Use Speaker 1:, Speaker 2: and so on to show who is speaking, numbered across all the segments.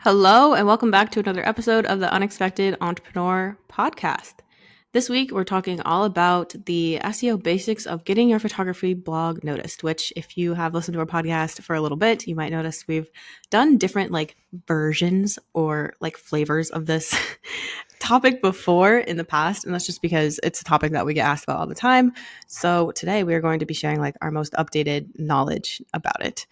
Speaker 1: Hello, and welcome back to another episode of the Unexpected Entrepreneur Podcast. This week, we're talking all about the SEO basics of getting your photography blog noticed, which, if you have listened to our podcast for a little bit, you might notice we've done different versions or flavors of this topic before in the past. And that's just because it's a topic that we get asked about all the time. So today, we are going to be sharing our most updated knowledge about it.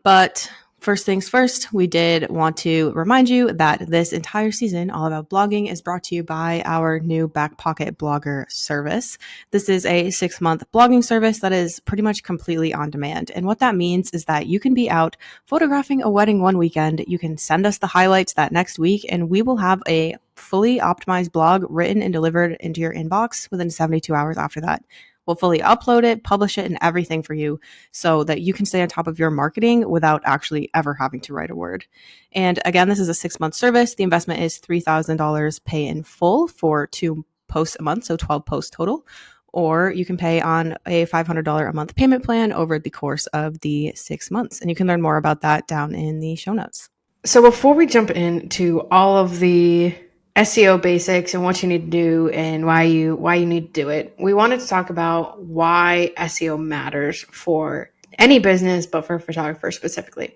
Speaker 1: But first things first, we did want to remind you that this entire season, All About Blogging, is brought to you by our new Back Pocket Blogger service. This is a 6-month blogging service that is pretty much completely on demand. And what that means is that you can be out photographing a wedding one weekend, you can send us the highlights that next week, and we will have a fully optimized blog written and delivered into your inbox within 72 hours after that. We'll fully upload it, publish it, and everything for you so that you can stay on top of your marketing without actually ever having to write a word. And again, this is a 6-month service. The investment is $3,000 pay in full for 2 posts a month, so 12 posts total. Or you can pay on a $500 a month payment plan over the course of the 6 months. And you can learn more about that down in the show notes.
Speaker 2: So before we jump into all of the SEO basics and what you need to do and why you need to do it, we wanted to talk about why SEO matters for any business, but for photographers specifically.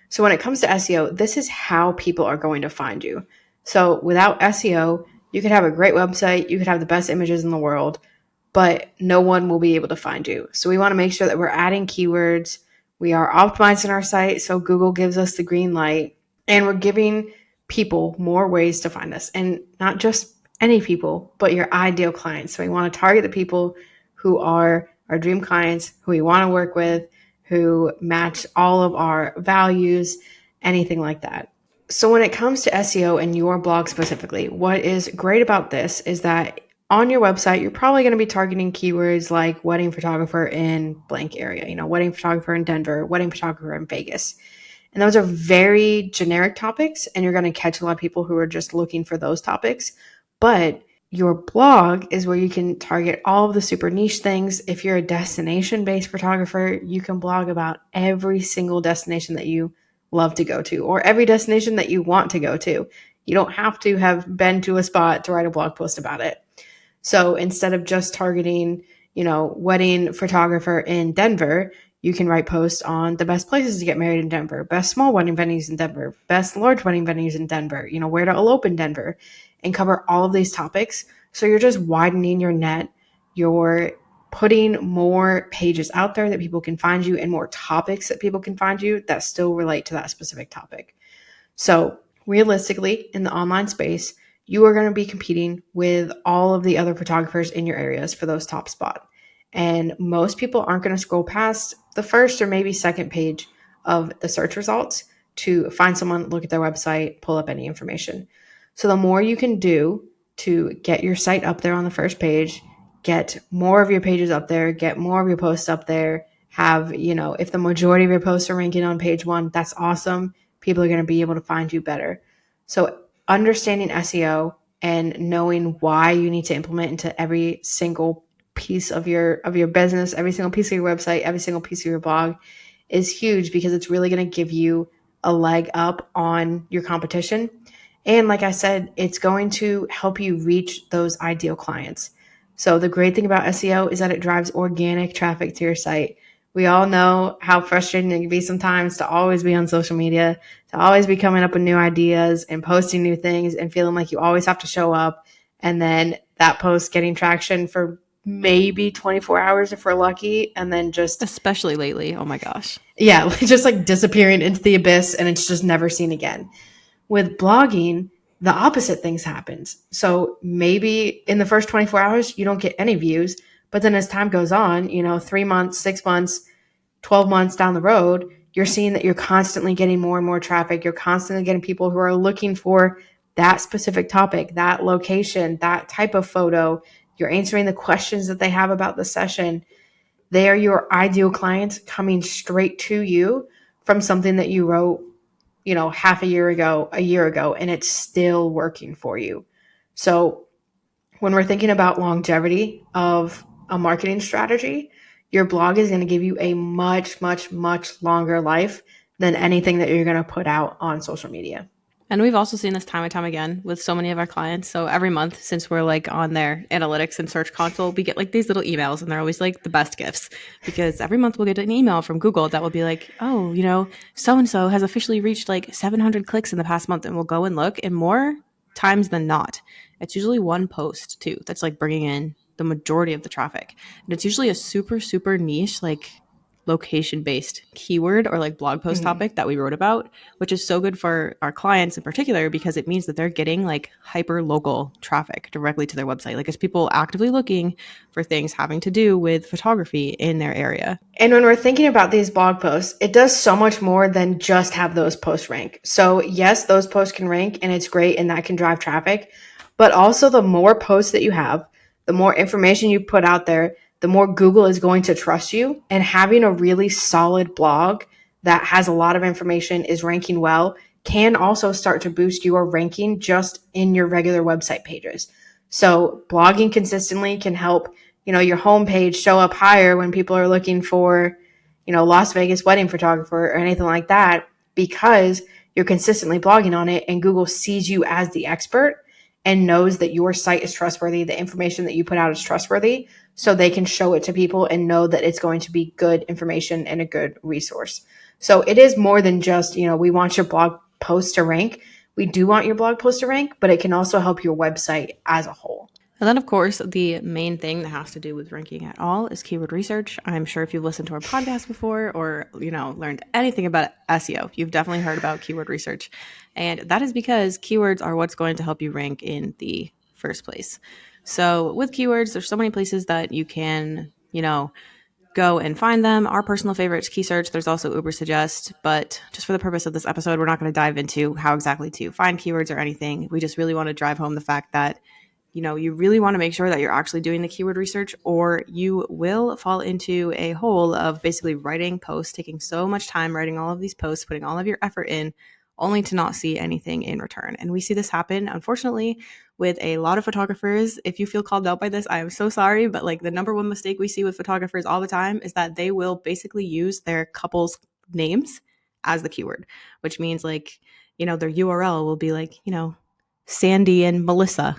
Speaker 2: So when it comes to SEO, this is how people are going to find you. So without SEO, you could have a great website, you could have the best images in the world, but no one will be able to find you. So we want to make sure that we're adding keywords, we are optimizing our site so Google gives us the green light, and we're giving people more ways to find us, and not just any people, but your ideal clients. So we want to target the people who are our dream clients, who we want to work with, who match all of our values, anything like that. So when it comes to SEO and your blog specifically, what is great about this is that on your website, you're probably going to be targeting keywords like wedding photographer in blank area, wedding photographer in Denver, wedding photographer in Vegas. And those are very generic topics, and you're going to catch a lot of people who are just looking for those topics. But your blog is where you can target all of the super niche things. If you're a destination-based photographer, you can blog about every single destination that you love to go to, or every destination that you want to go to. You don't have to have been to a spot to write a blog post about it. So instead of just targeting, wedding photographer in Denver, you can write posts on the best places to get married in Denver, best small wedding venues in Denver, best large wedding venues in Denver, where to elope in Denver, and cover all of these topics. So you're just widening your net. You're putting more pages out there that people can find you, and more topics that people can find you that still relate to that specific topic. So realistically, in the online space, you are going to be competing with all of the other photographers in your areas for those top spots. And most people aren't going to scroll past the first or maybe second page of the search results to find someone, look at their website, pull up any information. So the more you can do to get your site up there on the first page, get more of your pages up there, get more of your posts up there, have, if the majority of your posts are ranking on page 1, that's awesome. People are going to be able to find you better. So understanding SEO and knowing why you need to implement into every single piece of your business, every single piece of your website, every single piece of your blog is huge, because it's really going to give you a leg up on your competition. And like I said, it's going to help you reach those ideal clients. So the great thing about SEO is that it drives organic traffic to your site. We all know how frustrating it can be sometimes to always be on social media, to always be coming up with new ideas and posting new things and feeling like you always have to show up. And then that post getting traction for maybe 24 hours if we're lucky, and then just,
Speaker 1: Especially lately. Oh my gosh.
Speaker 2: yeah, just disappearing into the abyss, and it's just never seen again. With blogging, the opposite things happens. So maybe in the first 24 hours, you don't get any views, but then as time goes on, 3 months, 6 months, 12 months down the road, you're seeing that you're constantly getting more and more traffic. You're constantly getting people who are looking for that specific topic, that location, that type of photo. You're answering the questions that they have about the session. They are your ideal clients coming straight to you from something that you wrote, half a year ago, and it's still working for you. So when we're thinking about longevity of a marketing strategy, your blog is going to give you a much, much, much longer life than anything that you're going to put out on social media.
Speaker 1: And we've also seen this time and time again with so many of our clients. So every month, since we're like on their analytics and search console, we get like these little emails, and they're always like the best gifts, because every month we'll get an email from Google that will be like, oh, so and so has officially reached like 700 clicks in the past month. And we'll go and look, and more times than not, it's usually one post too that's like bringing in the majority of the traffic. And it's usually a super, super niche, like location based keyword or like blog post topic that we wrote about, which is so good for our clients in particular, because it means that they're getting like hyper local traffic directly to their website. Like it's people actively looking for things having to do with photography in their area.
Speaker 2: And when we're thinking about these blog posts, it does so much more than just have those posts rank. So yes, those posts can rank and it's great and that can drive traffic, but also the more posts that you have, the more information you put out there, the more Google is going to trust you. And having a really solid blog that has a lot of information, is ranking well, can also start to boost your ranking just in your regular website pages. So blogging consistently can help, your homepage show up higher when people are looking for, Las Vegas wedding photographer or anything like that, because you're consistently blogging on it and Google sees you as the expert and knows that your site is trustworthy, the information that you put out is trustworthy, so they can show it to people and know that it's going to be good information and a good resource. So it is more than just, we want your blog post to rank. We do want your blog post to rank, but it can also help your website as a whole.
Speaker 1: And then, of course, the main thing that has to do with ranking at all is keyword research. I'm sure if you've listened to our podcast before or, learned anything about SEO, you've definitely heard about keyword research. And that is because keywords are what's going to help you rank in the first place. So with keywords, there's so many places that you can, go and find them. Our personal favorite is Key Search. There's also Ubersuggest, but just for the purpose of this episode, we're not going to dive into how exactly to find keywords or anything. We just really want to drive home the fact that you really want to make sure that you're actually doing the keyword research, or you will fall into a hole of basically writing posts, taking so much time writing all of these posts, putting all of your effort in, only to not see anything in return. And we see this happen, unfortunately, with a lot of photographers. If you feel called out by this, I am so sorry, but like the number one mistake we see with photographers all the time is that they will basically use their couple's names as the keyword, which means like, their URL will be like, Sandy and Melissa,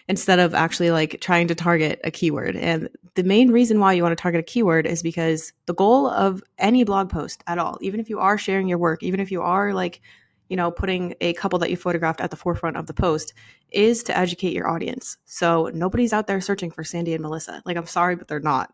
Speaker 1: instead of actually like trying to target a keyword. And the main reason why you want to target a keyword is because the goal of any blog post at all, even if you are sharing your work, even if you are like, putting a couple that you photographed at the forefront of the post, is to educate your audience. So nobody's out there searching for Sandy and Melissa. Like, I'm sorry, but they're not.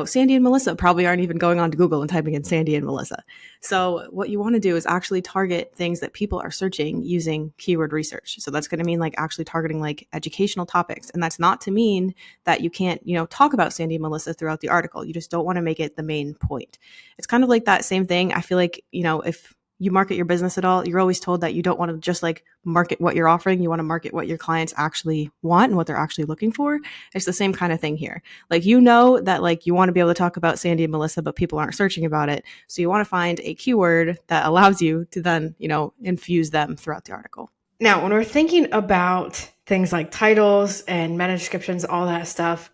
Speaker 1: Sandy and Melissa probably aren't even going on to Google and typing in Sandy and Melissa. So what you want to do is actually target things that people are searching using keyword research. So that's going to mean like actually targeting like educational topics. And that's not to mean that you can't, talk about Sandy and Melissa throughout the article. You just don't want to make it the main point. It's kind of like that same thing. I feel like, if you market your business at all, you're always told that you don't want to just like market what you're offering. You want to market what your clients actually want and what they're actually looking for. It's the same kind of thing here. Like, that like you want to be able to talk about Sandy and Melissa, but people aren't searching about it. So you want to find a keyword that allows you to then, infuse them throughout the article.
Speaker 2: Now, when we're thinking about things like titles and meta descriptions, all that stuff,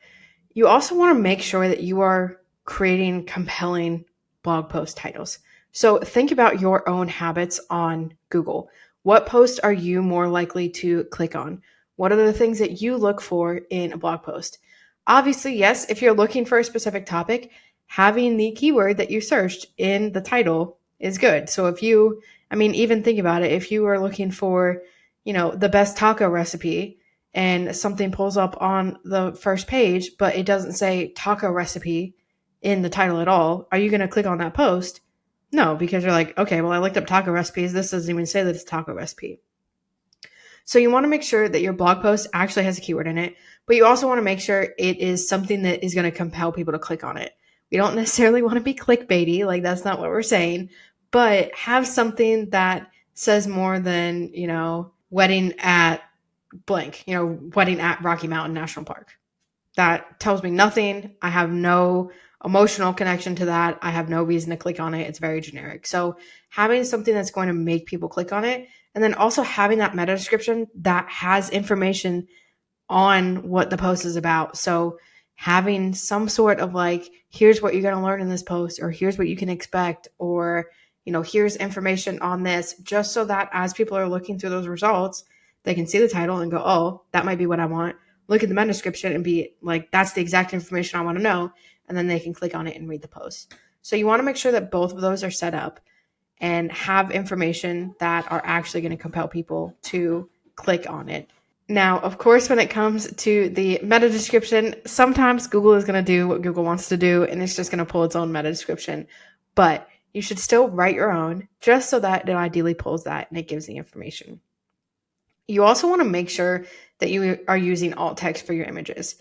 Speaker 2: you also want to make sure that you are creating compelling blog post titles. So think about your own habits on Google. What posts are you more likely to click on? What are the things that you look for in a blog post? Obviously, yes, if you're looking for a specific topic, having the keyword that you searched in the title is good. So even think about it. If you are looking for, the best taco recipe and something pulls up on the first page, but it doesn't say taco recipe in the title at all, are you going to click on that post? No, because you're like, okay, well, I looked up taco recipes. This doesn't even say that it's a taco recipe. So you want to make sure that your blog post actually has a keyword in it, but you also want to make sure it is something that is going to compel people to click on it. We don't necessarily want to be clickbaity, like that's not what we're saying, but have something that says more than, wedding at blank, wedding at Rocky Mountain National Park. That tells me nothing. I have no emotional connection to that. I have no reason to click on it. It's very generic. So having something that's going to make people click on it, and then also having that meta description that has information on what the post is about. So having some sort of like, here's what you're going to learn in this post, or here's what you can expect, or, here's information on this, just so that as people are looking through those results, they can see the title and go, oh, that might be what I want. Look at the meta description and be like, that's the exact information I want to know. And then they can click on it and read the post. So you want to make sure that both of those are set up and have information that are actually going to compel people to click on it. Now, of course, when it comes to the meta description, sometimes Google is going to do what Google wants to do, and it's just going to pull its own meta description. But you should still write your own, just so that it ideally pulls that and it gives the information. You also want to make sure that you are using alt text for your images.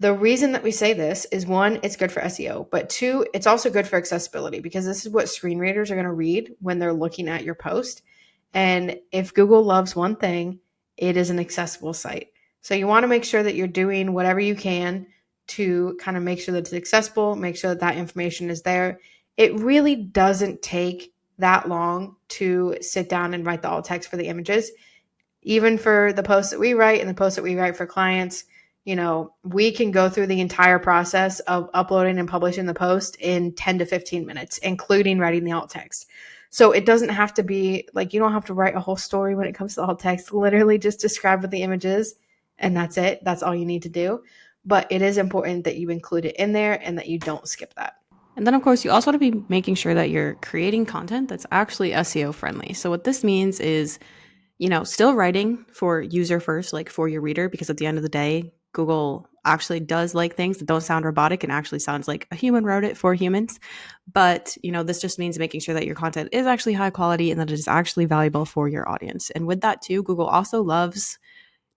Speaker 2: The reason that we say this is, one, it's good for SEO, but two, it's also good for accessibility, because this is what screen readers are going to read when they're looking at your post. And if Google loves one thing, it is an accessible site. So you want to make sure that you're doing whatever you can to kind of make sure that it's accessible, make sure that that information is there. It really doesn't take that long to sit down and write the alt text for the images. Even for the posts that we write and the posts that we write for clients, we can go through the entire process of uploading and publishing the post in 10 to 15 minutes, including writing the alt text. So it doesn't have to be like, you don't have to write a whole story when it comes to alt text. Literally just describe what the image is, and that's it. That's all you need to do. But it is important that you include it in there and that you don't skip that.
Speaker 1: And then, of course, you also want to be making sure that you're creating content that's actually SEO friendly. So what this means is, still writing for user first, like for your reader, because at the end of the day, Google actually does like things that don't sound robotic and actually sounds like a human wrote it for humans. But, this just means making sure that your content is actually high quality and that it is actually valuable for your audience. And with that too, Google also loves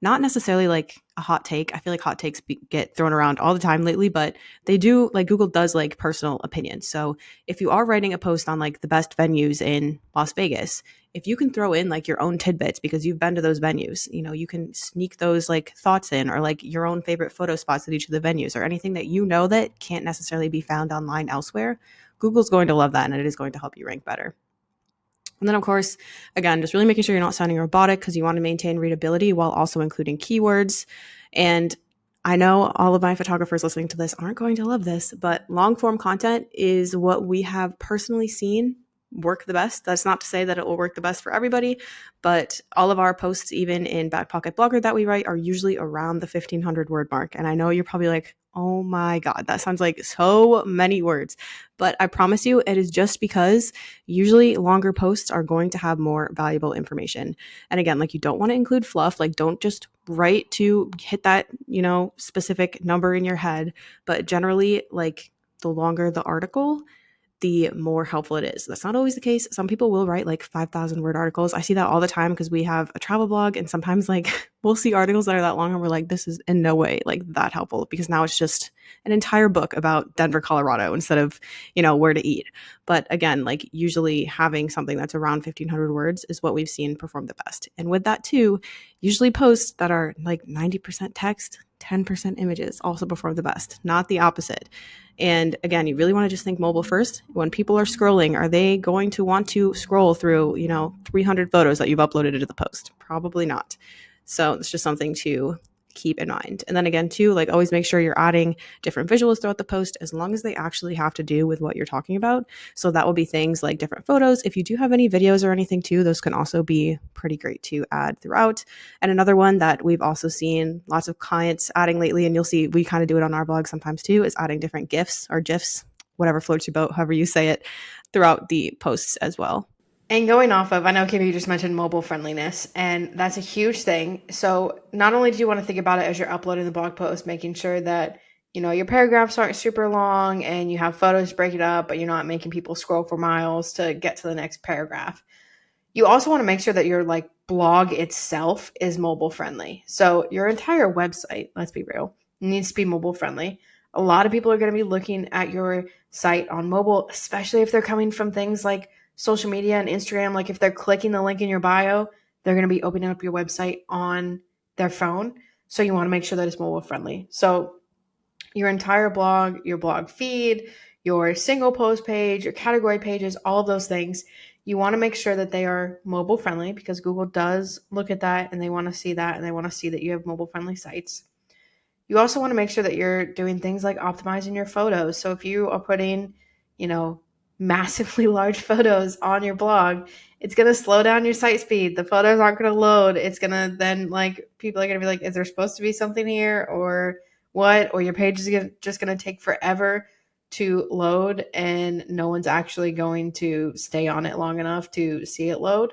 Speaker 1: not necessarily like a hot take. I feel like hot takes get thrown around all the time lately, but they do, like, Google does like personal opinions. So if you are writing a post on like the best venues in Las Vegas, if you can throw in like your own tidbits because you've been to those venues, you can sneak those like thoughts in, or like your own favorite photo spots at each of the venues, or anything that that can't necessarily be found online elsewhere. Google's going to love that, and it is going to help you rank better. And then, of course, again, just really making sure you're not sounding robotic, because you want to maintain readability while also including keywords. And I know all of my photographers listening to this aren't going to love this, but long form content is what we have personally seen work the best. That's not to say that it will work the best for everybody, but all of our posts, even in Back Pocket Blogger that we write, are usually around the 1,500 word mark. And I know you're probably like, oh my God, that sounds like so many words. But I promise you, it is just because usually longer posts are going to have more valuable information. And again, like, you don't want to include fluff. Like, don't just write to hit that, specific number in your head. But generally, like, the longer the article, the more helpful it is. That's not always the case. Some people will write like 5,000 word articles. I see that all the time because we have a travel blog, and sometimes like we'll see articles that are that long and we're like, this is in no way like that helpful, because now it's just an entire book about Denver, Colorado instead of, where to eat. But again, like, usually having something that's around 1,500 words is what we've seen perform the best. And with that too, usually posts that are like 90% text, 10% images also perform the best, not the opposite. And again, you really want to just think mobile first. When people are scrolling, are they going to want to scroll through, 300 photos that you've uploaded into the post? Probably not. So it's just something to keep in mind. And then again, too, like, always make sure you're adding different visuals throughout the post, as long as they actually have to do with what you're talking about. So that will be things like different photos. If you do have any videos or anything too, those can also be pretty great to add throughout. And another one that we've also seen lots of clients adding lately, and you'll see we kind of do it on our blog sometimes too, is adding different GIFs or GIFs, whatever floats your boat, however you say it, throughout the posts as well.
Speaker 2: And going off of, I know KP just mentioned mobile friendliness, and that's a huge thing. So not only do you want to think about it as you're uploading the blog post, making sure that, your paragraphs aren't super long and you have photos to break it up, but you're not making people scroll for miles to get to the next paragraph. You also want to make sure that your like blog itself is mobile friendly. So your entire website, let's be real, needs to be mobile friendly. A lot of people are going to be looking at your site on mobile, especially if they're coming from things like social media and Instagram. Like, if they're clicking the link in your bio, they're going to be opening up your website on their phone. So you want to make sure that it's mobile friendly. So your entire blog, your blog feed, your single post page, your category pages, all of those things, you want to make sure that they are mobile friendly, because Google does look at that and they want to see that, and they want to see that you have mobile friendly sites. You also want to make sure that you're doing things like optimizing your photos. So if you are putting, massively large photos on your blog, it's going to slow down your site speed. The photos aren't going to load. It's going to then, like, people are going to be like, is there supposed to be something here or what? Or your page is just going to take forever to load, and no one's actually going to stay on it long enough to see it load.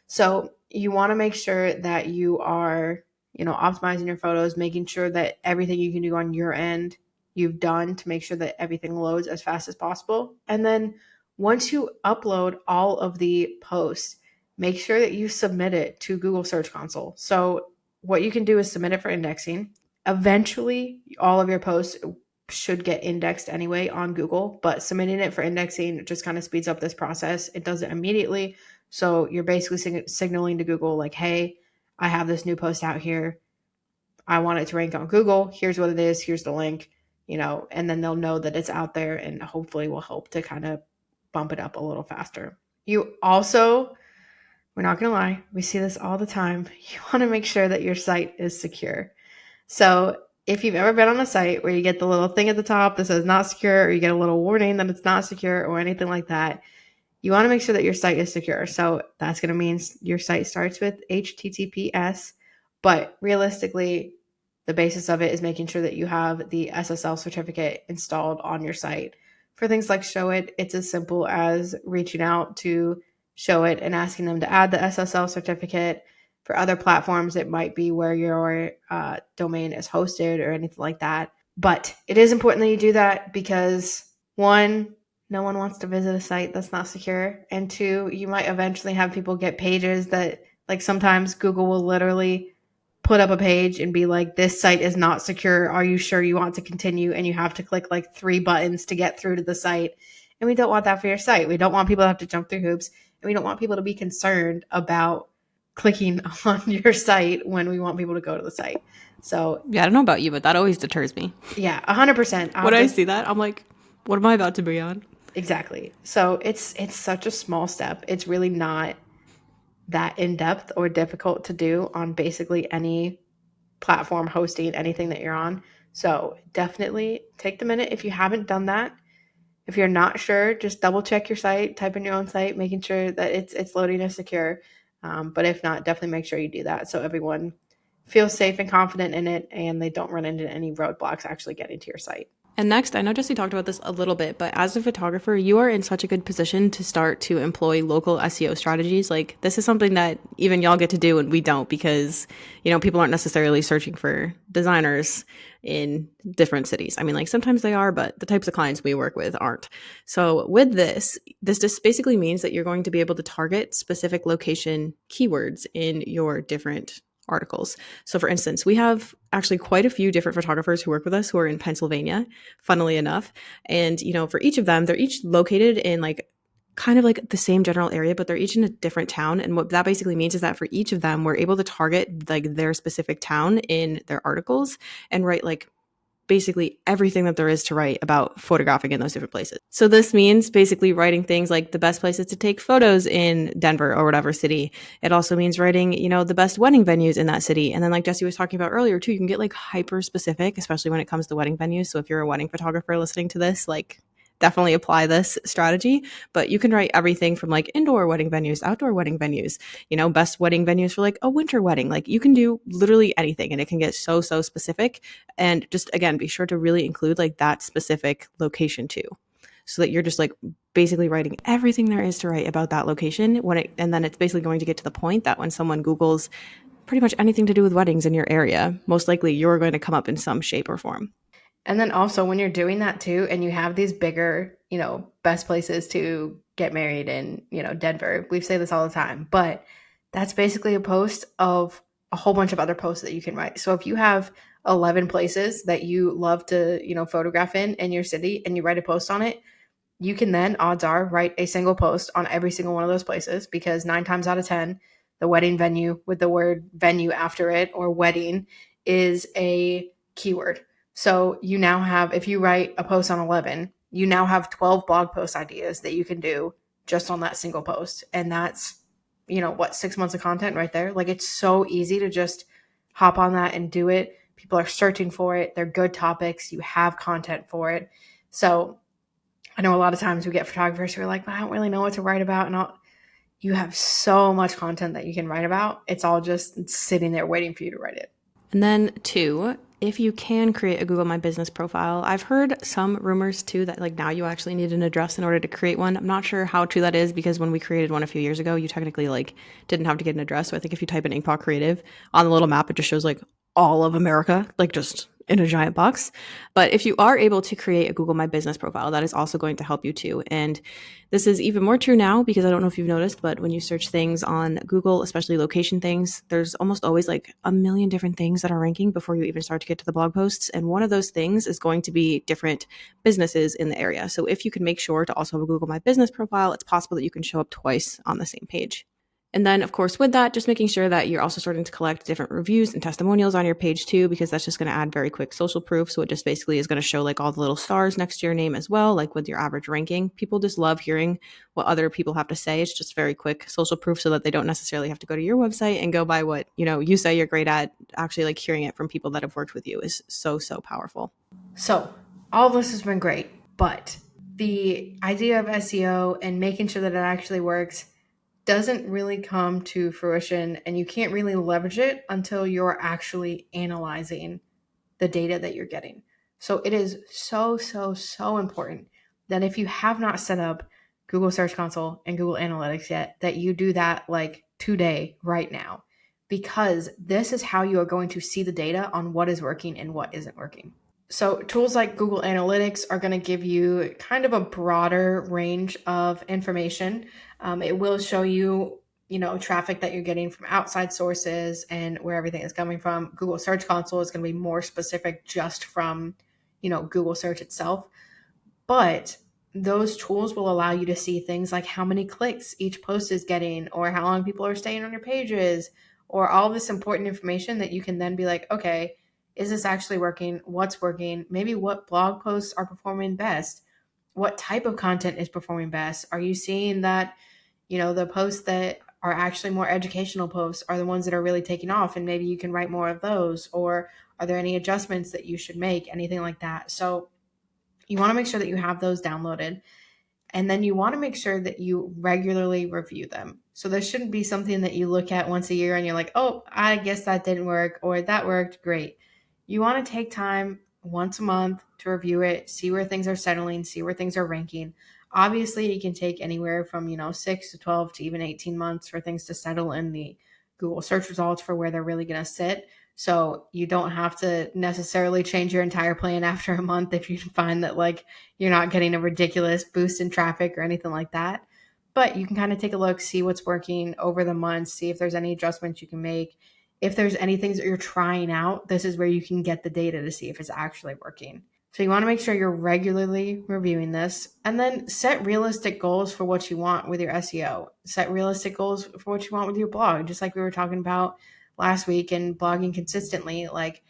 Speaker 2: So you want to make sure that you are, optimizing your photos, making sure that everything you can do on your end, you've done to make sure that everything loads as fast as possible. And then once you upload all of the posts, make sure that you submit it to Google Search Console. So what you can do is submit it for indexing. Eventually, all of your posts should get indexed anyway on Google, but submitting it for indexing just kind of speeds up this process. It does it immediately. So you're basically signaling to Google, like, hey, I have this new post out here. I want it to rank on Google. Here's what it is. Here's the link, and then they'll know that it's out there, and hopefully will help to kind of bump it up a little faster. You also, we're not going to lie, we see this all the time. You want to make sure that your site is secure. So if you've ever been on a site where you get the little thing at the top that says not secure, or you get a little warning that it's not secure or anything like that, you want to make sure that your site is secure. So that's going to mean your site starts with HTTPS, but realistically, the basis of it is making sure that you have the SSL certificate installed on your site. For things like Showit, it's as simple as reaching out to Showit and asking them to add the SSL certificate. For other platforms, it might be where your domain is hosted or anything like that. But it is important that you do that because, one, no one wants to visit a site that's not secure. And two, you might eventually have people get pages that, like, sometimes Google will literally put up a page and be like, this site is not secure. Are you sure you want to continue? And you have to click like 3 buttons to get through to the site. And we don't want that for your site. We don't want people to have to jump through hoops. And we don't want people to be concerned about clicking on your site when we want people to go to the site. So
Speaker 1: Yeah, I don't know about you, but that always deters me.
Speaker 2: yeah, 100%.
Speaker 1: When I see that, I'm like, what am I about to be on?
Speaker 2: Exactly. So it's such a small step. It's really not that in-depth or difficult to do on basically any platform hosting anything that you're on. So definitely take the minute if you haven't done that. If you're not sure, just double check your site, type in your own site, making sure that it's loading and secure. But if not, definitely make sure you do that so everyone feels safe and confident in it and they don't run into any roadblocks actually getting to your site.
Speaker 1: And next, I know Jessie talked about this a little bit, but as a photographer, you are in such a good position to start to employ local SEO strategies. Like, this is something that even y'all get to do and we don't, because, people aren't necessarily searching for designers in different cities. I mean, like, sometimes they are, but the types of clients we work with aren't. So with this just basically means that you're going to be able to target specific location keywords in your different articles. So for instance, we have actually quite a few different photographers who work with us who are in Pennsylvania, funnily enough. And, for each of them, they're each located in like kind of like the same general area, but they're each in a different town. And what that basically means is that for each of them, we're able to target like their specific town in their articles and write like basically everything that there is to write about photographing in those different places. So this means basically writing things like the best places to take photos in Denver or whatever city. It also means writing, the best wedding venues in that city. And then like Jessie was talking about earlier too, you can get like hyper specific, especially when it comes to wedding venues. So if you're a wedding photographer listening to this, like definitely apply this strategy. But you can write everything from like indoor wedding venues, outdoor wedding venues, best wedding venues for like a winter wedding. Like you can do literally anything and it can get so specific. And just again, be sure to really include like that specific location too, so that you're just like basically writing everything there is to write about that location and then it's basically going to get to the point that when someone Googles pretty much anything to do with weddings in your area, most likely you're going to come up in some shape or form.
Speaker 2: And then also when you're doing that too, and you have these bigger, best places to get married in, Denver, we say this all the time, but that's basically a post of a whole bunch of other posts that you can write. So if you have 11 places that you love to, photograph in your city and you write a post on it, you can then, odds are, write a single post on every single one of those places, because 9 times out of 10, the wedding venue with the word venue after it or wedding is a keyword. So you now have, if you write a post on 11, you now have 12 blog post ideas that you can do just on that single post. And that's, 6 months of content right there. Like, it's so easy to just hop on that and do it. People are searching for it. They're good topics. You have content for it. So I know a lot of times we get photographers who are like, well, I don't really know what to write about. And you have so much content that you can write about. It's all just sitting there waiting for you to write it.
Speaker 1: And then 2, if you can create a Google My Business profile, I've heard some rumors too that like now you actually need an address in order to create one. I'm not sure how true that is because when we created one a few years ago, you technically like didn't have to get an address. So I think if you type in Inkpot Creative on the little map, it just shows like all of America, like just in a giant box. But if you are able to create a Google My Business profile, that is also going to help you too. And this is even more true now because I don't know if you've noticed, but when you search things on Google, especially location things, there's almost always like a million different things that are ranking before you even start to get to the blog posts. And one of those things is going to be different businesses in the area. So if you can make sure to also have a Google My Business profile, it's possible that you can show up twice on the same page. And then, of course, with that, just making sure that you're also starting to collect different reviews and testimonials on your page too, because that's just going to add very quick social proof. So it just basically is going to show like all the little stars next to your name as well, like with your average ranking. People just love hearing what other people have to say. It's just very quick social proof so that they don't necessarily have to go to your website and go by what, you say you're great at. Actually, like hearing it from people that have worked with you is so, so powerful.
Speaker 2: So all of this has been great, but the idea of SEO and making sure that it actually works doesn't really come to fruition, and you can't really leverage it until you're actually analyzing the data that you're getting. So it is so, so, so important that if you have not set up Google Search Console and Google Analytics yet, that you do that like today, right now, because this is how you are going to see the data on what is working and what isn't working. So tools like Google Analytics are going to give you kind of a broader range of information. It will show you, traffic that you're getting from outside sources and where everything is coming from. Google Search Console is going to be more specific just from, Google search itself. But those tools will allow you to see things like how many clicks each post is getting, or how long people are staying on your pages, or all this important information that you can then be like, okay, is this actually working? What's working? Maybe what blog posts are performing best? What type of content is performing best? Are you seeing that, the posts that are actually more educational posts are the ones that are really taking off, and maybe you can write more of those? Or are there any adjustments that you should make? Anything like that. So you want to make sure that you have those downloaded, and then you want to make sure that you regularly review them. So this shouldn't be something that you look at once a year and you're like, oh, I guess that didn't work, or that worked great. You want to take time once a month to review it, see where things are settling, see where things are ranking. Obviously, it can take anywhere from 6 to 12 to even 18 months for things to settle in the Google search results for where they're really going to sit. So you don't have to necessarily change your entire plan after a month if you find that like you're not getting a ridiculous boost in traffic or anything like that. But you can kind of take a look, see what's working over the months, see if there's any adjustments you can make. If there's any things that you're trying out, this is where you can get the data to see if it's actually working. So you want to make sure you're regularly reviewing this, and then set realistic goals for what you want with your SEO. Set realistic goals for what you want with your blog, just like we were talking about last week and blogging consistently. Like,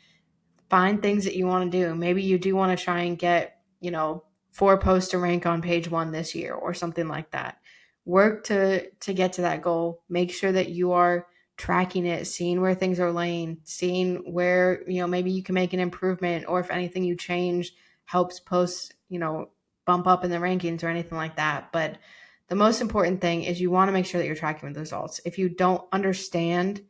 Speaker 2: find things that you want to do. Maybe you do want to try and get, 4 posts to rank on page 1 this year or something like that. Work to get to that goal. Make sure that you are tracking it, seeing where things are laying, seeing where, maybe you can make an improvement, or if anything you change helps posts, bump up in the rankings or anything like that. But the most important thing is you want to make sure that you're tracking with the results. If you don't understand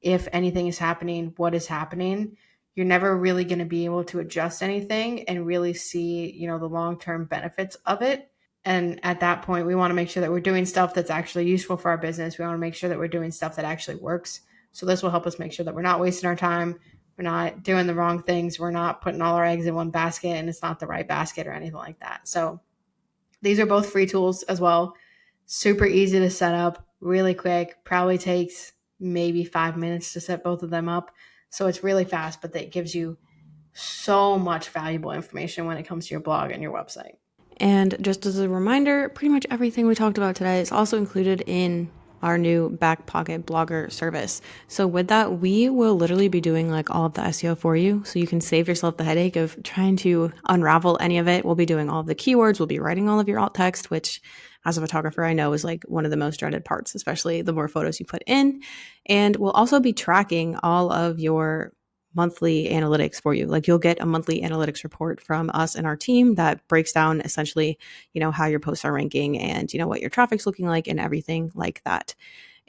Speaker 2: if anything is happening, what is happening, you're never really going to be able to adjust anything and really see, the long-term benefits of it. And at that point, we want to make sure that we're doing stuff that's actually useful for our business. We want to make sure that we're doing stuff that actually works. So this will help us make sure that we're not wasting our time. We're not doing the wrong things. We're not putting all our eggs in one basket and it's not the right basket or anything like that. So these are both free tools as well. Super easy to set up, really quick. Probably takes maybe 5 minutes to set both of them up. So it's really fast, but that gives you so much valuable information when it comes to your blog and your website.
Speaker 1: And just as a reminder, pretty much everything we talked about today is also included in our new back pocket blogger service. So with that, we will literally be doing like all of the SEO for you. So you can save yourself the headache of trying to unravel any of it. We'll be doing all of the keywords. We'll be writing all of your alt text, which as a photographer, I know is like one of the most dreaded parts, especially the more photos you put in. And we'll also be tracking all of your monthly analytics for you. Like you'll get a monthly analytics report from us and our team that breaks down essentially, how your posts are ranking and, what your traffic's looking like and everything like that.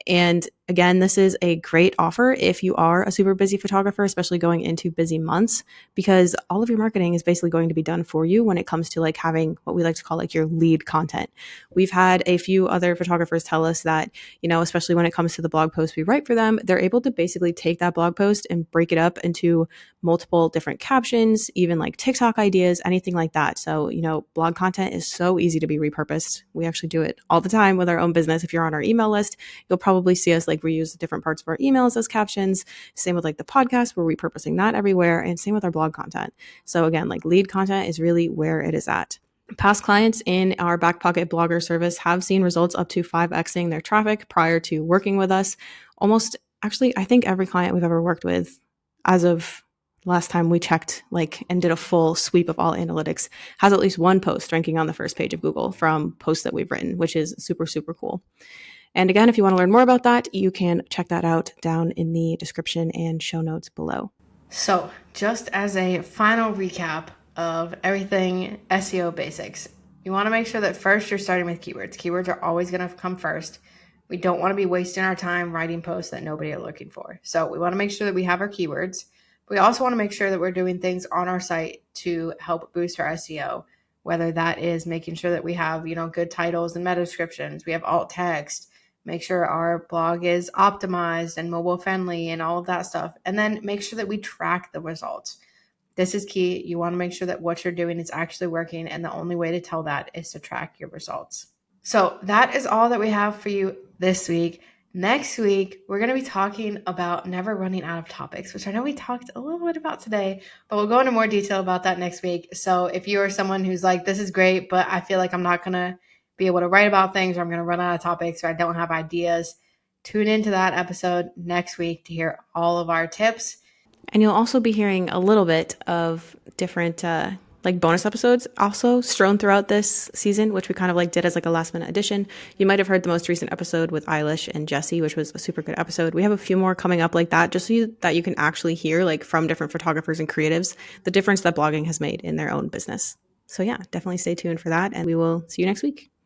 Speaker 1: And again, this is a great offer if you are a super busy photographer, especially going into busy months, because all of your marketing is basically going to be done for you when it comes to like having what we like to call like your lead content. We've had a few other photographers tell us that, especially when it comes to the blog posts we write for them, they're able to basically take that blog post and break it up into multiple different captions, even like TikTok ideas, anything like that. So, blog content is so easy to be repurposed. We actually do it all the time with our own business. If you're on our email list, you'll probably see us like reuse different parts of our emails as captions. Same with like the podcast, we're repurposing that everywhere, and same with our blog content. So again, like lead content is really where it is at. Past clients in our back pocket blogger service have seen results up to 5xing their traffic prior to working with us. Almost, actually, I think every client we've ever worked with, as of last time we checked and did a full sweep of all analytics, has at least one post ranking on the first page of Google from posts that we've written, which is super, super cool. And again, if you want to learn more about that, you can check that out down in the description and show notes below.
Speaker 2: So, just as a final recap of everything SEO basics, you want to make sure that first you're starting with keywords. Keywords are always going to come first. We don't want to be wasting our time writing posts that nobody are looking for. So we want to make sure that we have our keywords. We also want to make sure that we're doing things on our site to help boost our SEO, whether that is making sure that we have, good titles and meta descriptions. We have alt text. Make sure our blog is optimized and mobile friendly and all of that stuff. And then make sure that we track the results. This is key. You want to make sure that what you're doing is actually working. And the only way to tell that is to track your results. So that is all that we have for you this week. Next week, we're going to be talking about never running out of topics, which I know we talked a little bit about today, but we'll go into more detail about that next week. So if you are someone who's like, this is great, but I feel like I'm not going to be able to write about things, or I'm going to run out of topics, or I don't have ideas, tune into that episode next week to hear all of our tips.
Speaker 1: And you'll also be hearing a little bit of different bonus episodes also strewn throughout this season, which we kind of did as a last minute addition. You might have heard the most recent episode with Eilish and Jessie, which was a super good episode. We have a few more coming up like that, just so that you can actually hear from different photographers and creatives the difference that blogging has made in their own business. So yeah, definitely stay tuned for that, and we will see you next week.